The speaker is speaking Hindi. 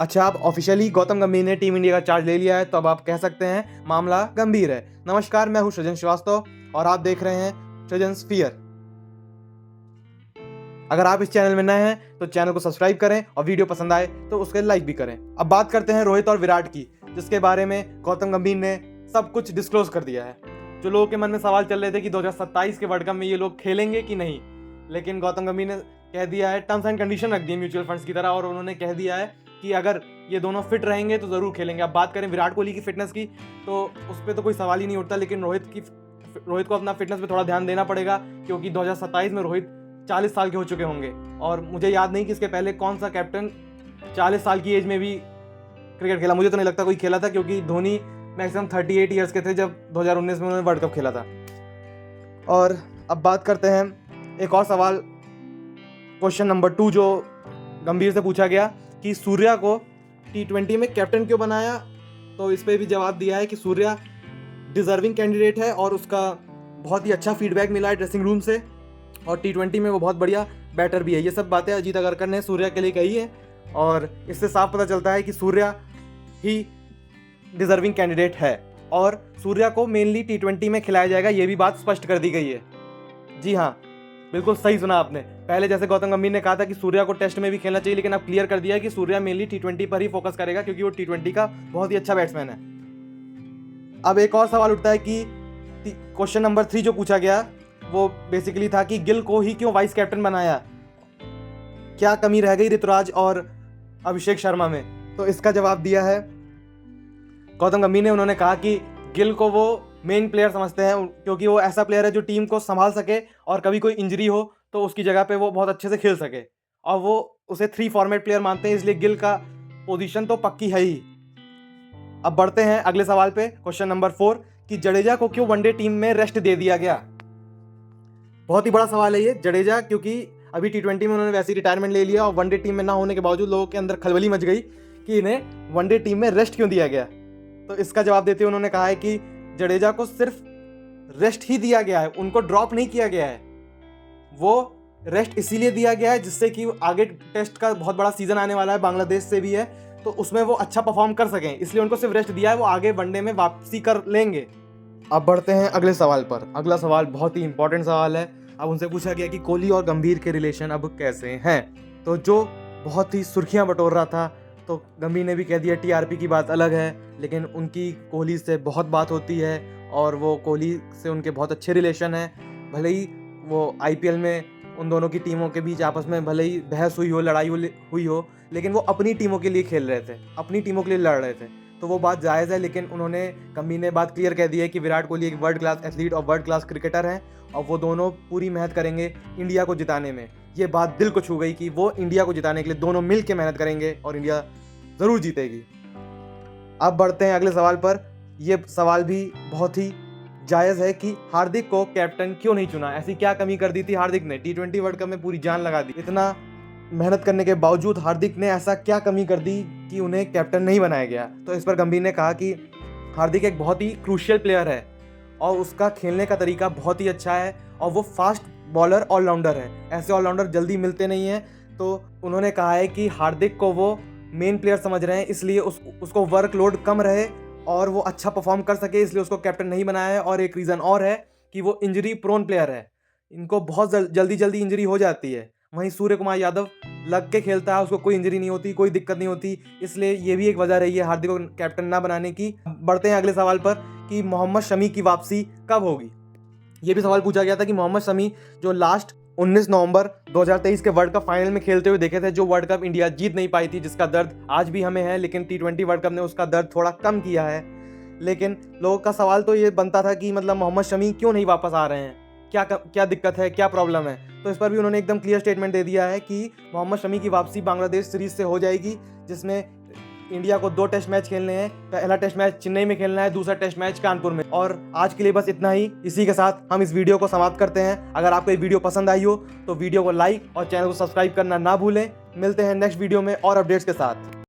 अच्छा, अब ऑफिशियली गौतम गंभीर ने टीम इंडिया का चार्ज ले लिया है, तो अब आप कह सकते हैं मामला गंभीर है। नमस्कार, मैं हूं सृजन श्रीवास्तव और आप देख रहे हैं सृजन स्फीयर। अगर आप इस चैनल में नए हैं तो चैनल को सब्सक्राइब करें और वीडियो पसंद आए तो उसके लाइक भी करें। अब बात करते हैं रोहित और विराट की, जिसके बारे में गौतम गंभीर ने सब कुछ डिस्क्लोज कर दिया है। जो लोगों के मन में सवाल चल रहे थे कि 2027 के वर्ल्ड कप में ये लोग खेलेंगे कि नहीं, लेकिन गौतम गंभीर ने कह दिया है, टर्म्स एंड कंडीशन रख दिए म्यूचुअल फंड्स की तरह, और उन्होंने कह दिया है कि अगर ये दोनों फिट रहेंगे तो ज़रूर खेलेंगे। अब बात करें विराट कोहली की फिटनेस की, तो उस पर तो कोई सवाल ही नहीं उठता, लेकिन रोहित को अपना फिटनेस पे थोड़ा ध्यान देना पड़ेगा, क्योंकि 2027 में रोहित 40 साल के हो चुके होंगे। और मुझे याद नहीं कि इसके पहले कौन सा कैप्टन 40 साल की एज में भी क्रिकेट खेला। मुझे तो नहीं लगता कोई खेला था, क्योंकि धोनी मैक्सिमम 38 ईयर्स के थे जब 2019 में उन्होंने वर्ल्ड कप खेला था। और अब बात करते हैं एक और सवाल, क्वेश्चन नंबर 2, जो गंभीर से पूछा गया कि सूर्या को T20 में कैप्टन क्यों बनाया। तो इस पर भी जवाब दिया है कि सूर्या डिजर्विंग कैंडिडेट है और उसका बहुत ही अच्छा फीडबैक मिला है ड्रेसिंग रूम से, और T20 में वो बहुत बढ़िया बैटर भी है। ये सब बातें अजीत अगरकर ने सूर्या के लिए कही है, और इससे साफ पता चलता है कि सूर्या ही डिजर्विंग कैंडिडेट है और सूर्या को मेनली T20 में खिलाया जाएगा, ये भी बात स्पष्ट कर दी गई है। जी हाँ, बिल्कुल सही सुना आपने। पहले जैसे गौतम गंभीर ने कहा था कि सूर्या को टेस्ट में भी खेलना चाहिए, लेकिन अब क्लियर कर दिया है कि सूर्या मेनली T20 पर ही फोकस करेगा, क्योंकि वो T20 का बहुत ही अच्छा बैट्समैन है। अब एक और सवाल उठता है कि क्वेश्चन नंबर 3 जो पूछा गया वो बेसिकली था कि गिल को ही क्यों वाइस कैप्टन बनाया, क्या कमी रह गई ऋतुराज और अभिषेक शर्मा में। तो इसका जवाब दिया है गौतम गंभीर ने। उन्होंने कहा कि गिल को वो मेन प्लेयर समझते हैं, क्योंकि वो ऐसा प्लेयर है जो टीम को संभाल सके और कभी कोई इंजरी हो तो उसकी जगह पे वो बहुत अच्छे से खेल सके, और वो उसे 3 फॉर्मेट प्लेयर मानते हैं, इसलिए गिल का पोजीशन तो पक्की है ही। अब बढ़ते हैं अगले सवाल पे, क्वेश्चन नंबर 4, कि जडेजा को क्यों वनडे टीम में रेस्ट दे दिया गया। बहुत ही बड़ा सवाल है ये। जडेजा, क्योंकि अभी T20 में उन्होंने वैसे ही रिटायरमेंट ले लिया और वनडे टीम में ना होने के बावजूद लोगों के अंदर खलबली मच गई कि इन्हें वनडे टीम में रेस्ट क्यों दिया गया। तो इसका जवाब देते हुए उन्होंने कहा है कि जडेजा को सिर्फ रेस्ट ही दिया गया है, उनको ड्रॉप नहीं किया गया है। वो रेस्ट इसीलिए दिया गया है जिससे कि आगे टेस्ट का बहुत बड़ा सीजन आने वाला है, बांग्लादेश से भी है, तो उसमें वो अच्छा परफॉर्म कर सकें, इसलिए उनको सिर्फ रेस्ट दिया है। वो आगे वनडे में वापसी कर लेंगे। अब बढ़ते हैं अगले सवाल पर। अगला सवाल बहुत ही इंपॉर्टेंट सवाल है। अब उनसे पूछा गया कि कोहली और गंभीर के रिलेशन अब कैसे हैं, तो जो बहुत ही सुर्खियां बटोर रहा था, तो गंभीर ने भी कह दिया TRP की बात अलग है, लेकिन उनकी कोहली से बहुत बात होती है और वो कोहली से उनके बहुत अच्छे रिलेशन हैं। भले ही वो IPL में उन दोनों की टीमों के बीच आपस में भले ही बहस हुई हो, लड़ाई हुई हो, लेकिन वो अपनी टीमों के लिए खेल रहे थे, अपनी टीमों के लिए लड़ रहे थे, तो वो बात जायज़ है। लेकिन उन्होंने, गंभीर ने बात क्लियर कह दी है कि विराट कोहली एक वर्ल्ड क्लास एथलीट और वर्ल्ड क्लास क्रिकेटर हैं, और वो दोनों पूरी मेहनत करेंगे इंडिया को जिताने में। ये बात दिल को छू गई कि वो इंडिया को जिताने के लिए दोनों मिल के मेहनत करेंगे और इंडिया ज़रूर जीतेगी। अब बढ़ते हैं अगले सवाल पर। यह सवाल भी बहुत ही जायज़ है कि हार्दिक को कैप्टन क्यों नहीं चुना। ऐसी क्या कमी कर दी थी हार्दिक ने, T20 वर्ल्ड कप में पूरी जान लगा दी, इतना मेहनत करने के बावजूद हार्दिक ने ऐसा क्या कमी कर दी कि उन्हें कैप्टन नहीं बनाया गया। तो इस पर गंभीर ने कहा कि हार्दिक एक बहुत ही क्रूशियल प्लेयर है और उसका खेलने का तरीका बहुत ही अच्छा है, और वो फास्ट बॉलर ऑलराउंडर है। ऐसे ऑलराउंडर जल्दी मिलते नहीं हैं, तो उन्होंने कहा है कि हार्दिक को वो मेन प्लेयर समझ रहे हैं, इसलिए उसको वर्कलोड कम रहे और वो अच्छा परफॉर्म कर सके, इसलिए उसको कैप्टन नहीं बनाया है। और एक रीज़न और है कि वो इंजरी प्रोन प्लेयर है, इनको बहुत जल्दी इंजरी हो जाती है। वहीं सूर्य कुमार यादव लग के खेलता है, उसको कोई इंजरी नहीं होती, कोई दिक्कत नहीं होती, इसलिए ये भी एक वजह रही है हार्दिक को कैप्टन ना बनाने की। बढ़ते हैं अगले सवाल पर कि मोहम्मद शमी की वापसी कब होगी। ये भी सवाल पूछा गया था कि मोहम्मद शमी जो लास्ट 19 नवंबर 2023 के वर्ल्ड कप फाइनल में खेलते हुए देखे थे, जो वर्ल्ड कप इंडिया जीत नहीं पाई थी, जिसका दर्द आज भी हमें है, लेकिन T20 वर्ल्ड कप ने उसका दर्द थोड़ा कम किया है। लेकिन लोगों का सवाल तो ये बनता था कि मतलब मोहम्मद शमी क्यों नहीं वापस आ रहे हैं, क्या दिक्कत है, क्या प्रॉब्लम है। तो इस पर भी उन्होंने एकदम क्लियर स्टेटमेंट दे दिया है कि मोहम्मद शमी की वापसी बांग्लादेश सीरीज से हो जाएगी, जिसमें इंडिया को 2 टेस्ट मैच खेलने हैं। पहला टेस्ट मैच चेन्नई में खेलना है, दूसरा टेस्ट मैच कानपुर में। और आज के लिए बस इतना ही। इसी के साथ हम इस वीडियो को समाप्त करते हैं। अगर आपको ये वीडियो पसंद आई हो तो वीडियो को लाइक और चैनल को सब्सक्राइब करना ना भूलें। मिलते हैं नेक्स्ट वीडियो में और अपडेट्स के साथ।